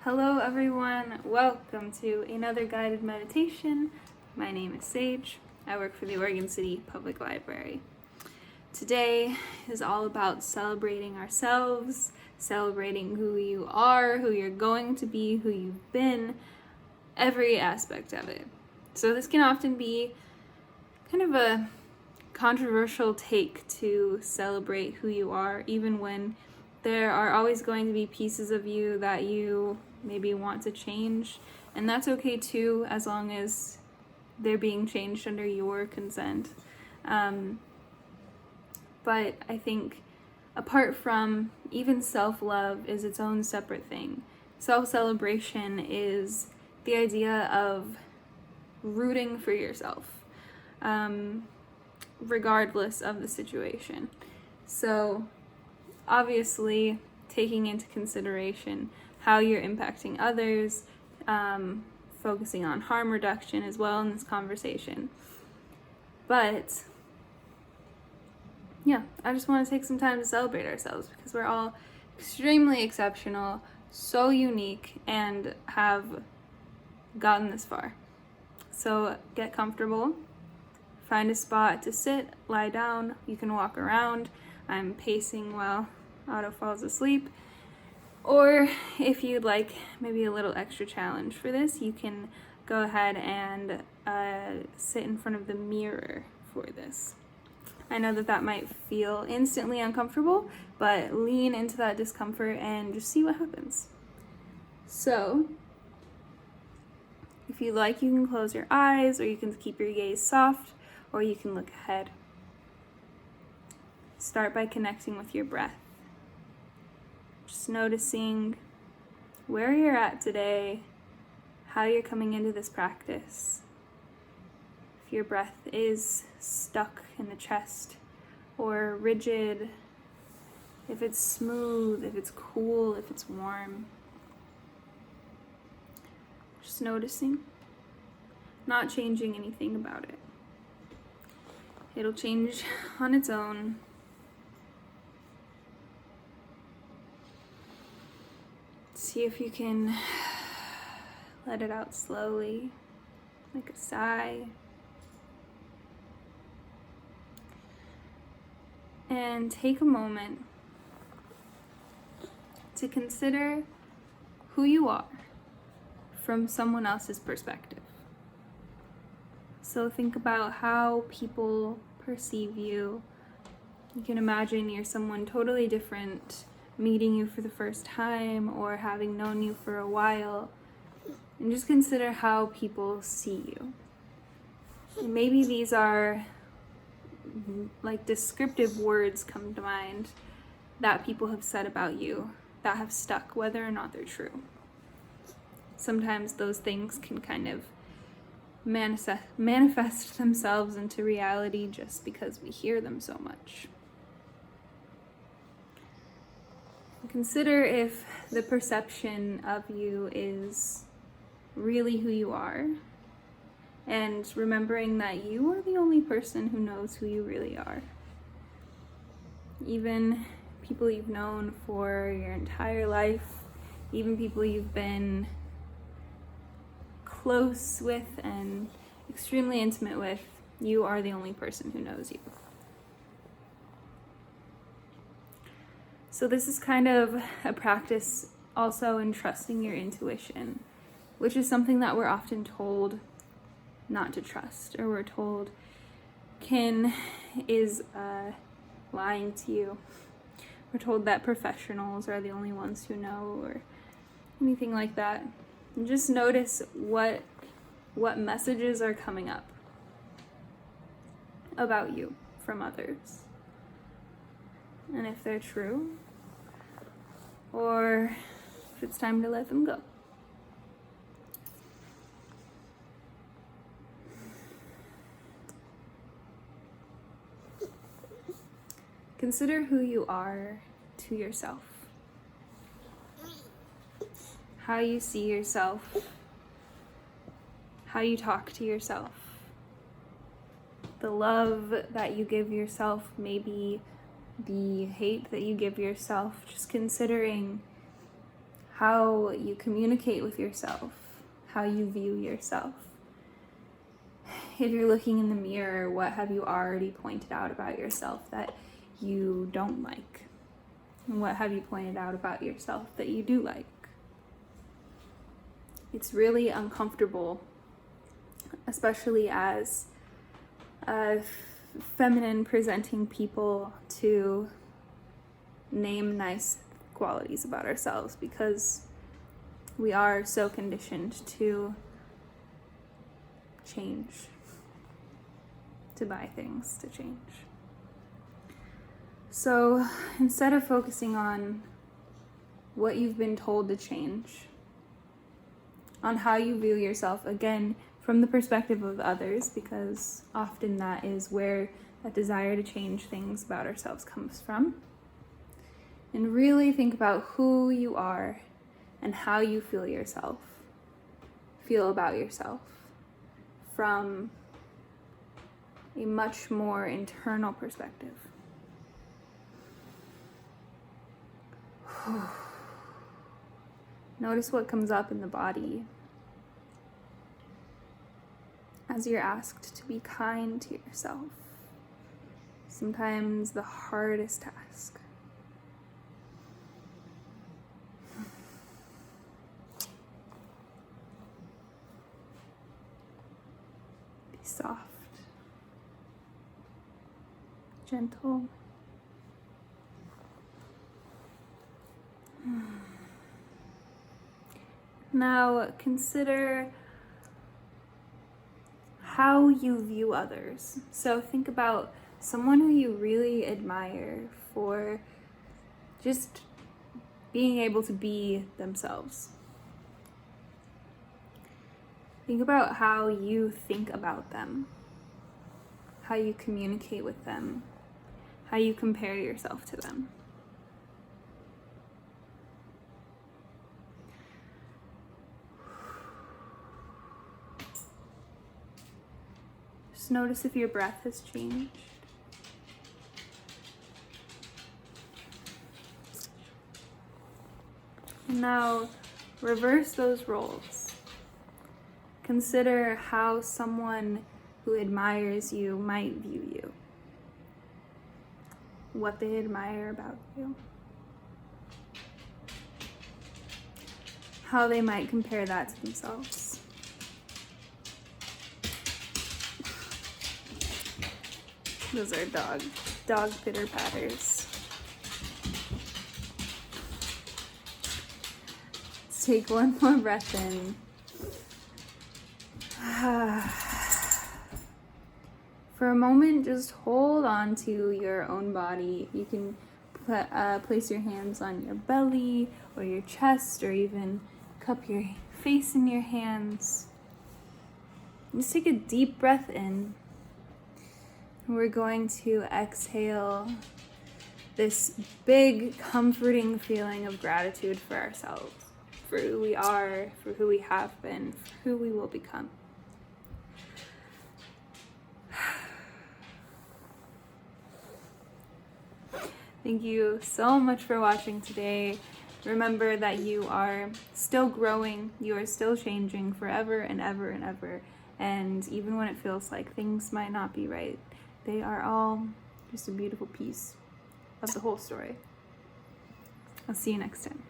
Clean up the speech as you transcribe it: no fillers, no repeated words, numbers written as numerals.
Hello everyone, welcome to another guided meditation. My name is Sage. I work for the Oregon City Public Library. Today is all about celebrating ourselves, celebrating who you are, who you're going to be, who you've been, every aspect of it. So this can often be kind of a controversial take to celebrate who you are, even when there are always going to be pieces of you that you maybe want to change, and that's okay too, as long as they're being changed under your consent. But I think apart from even self-love is its own separate thing. Self-celebration is the idea of rooting for yourself, regardless of the situation. So obviously taking into consideration how you're impacting others, focusing on harm reduction as well in this conversation. But yeah, I just want to take some time to celebrate ourselves because we're all extremely exceptional, so unique, and have gotten this far. So get comfortable, find a spot to sit, lie down, you can walk around. I'm pacing while Otto falls asleep. Or if you'd like maybe a little extra challenge for this, you can go ahead and sit in front of the mirror for this. I know that might feel instantly uncomfortable, but lean into that discomfort and just see what happens. So, if you'd like, you can close your eyes, or you can keep your gaze soft, or you can look ahead. Start by connecting with your breath. Just noticing where you're at today, how you're coming into this practice. If your breath is stuck in the chest or rigid, if it's smooth, if it's cool, if it's warm. Just noticing, not changing anything about it. It'll change on its own. See if you can let it out slowly, like a sigh. And take a moment to consider who you are from someone else's perspective. So think about how people perceive you. You can imagine you're someone totally different, meeting you for the first time or having known you for a while, and just consider how people see you. And maybe these are like descriptive words come to mind that people have said about you that have stuck, whether or not they're true. Sometimes those things can kind of manifest themselves into reality just because we hear them so much. Consider if the perception of you is really who you are, and remembering that you are the only person who knows who you really are. Even people you've known for your entire life, even people you've been close with and extremely intimate with, you are the only person who knows you. So this is kind of a practice also in trusting your intuition, which is something that we're often told not to trust, or we're told is lying to you. We're told that professionals are the only ones who know, or anything like that. And just notice what messages are coming up about you from others. And if they're true, or if it's time to let them go. Consider who you are to yourself. How you see yourself, how you talk to yourself, the love that you give yourself, maybe the hate that you give yourself, just considering how you communicate with yourself, how you view yourself. If you're looking in the mirror, what have you already pointed out about yourself that you don't like? And what have you pointed out about yourself that you do like? It's really uncomfortable, especially as feminine presenting people, to name nice qualities about ourselves, because we are so conditioned to change, to buy things to change. So instead of focusing on what you've been told to change, on how you view yourself, again, from the perspective of others, because often that is where that desire to change things about ourselves comes from, and really think about who you are and how you feel about yourself from a much more internal perspective. Notice what comes up in the body as you're asked to be kind to yourself. Sometimes the hardest task. Be soft, gentle. Now consider how you view others. So think about someone who you really admire for just being able to be themselves. Think about how you think about them, how you communicate with them, how you compare yourself to them. Just notice if your breath has changed. And now reverse those roles. Consider how someone who admires you might view you, what they admire about you, how they might compare that to themselves. Those are dog pitter patters. Let's take one more breath in. For a moment, just hold on to your own body. You can place your hands on your belly or your chest, or even cup your face in your hands. Just take a deep breath in. We're going to exhale this big, comforting feeling of gratitude for ourselves, for who we are, for who we have been, for who we will become. Thank you so much for watching today. Remember that you are still growing, you are still changing forever and ever and ever. And even when it feels like things might not be right, they are all just a beautiful piece of the whole story. I'll see you next time.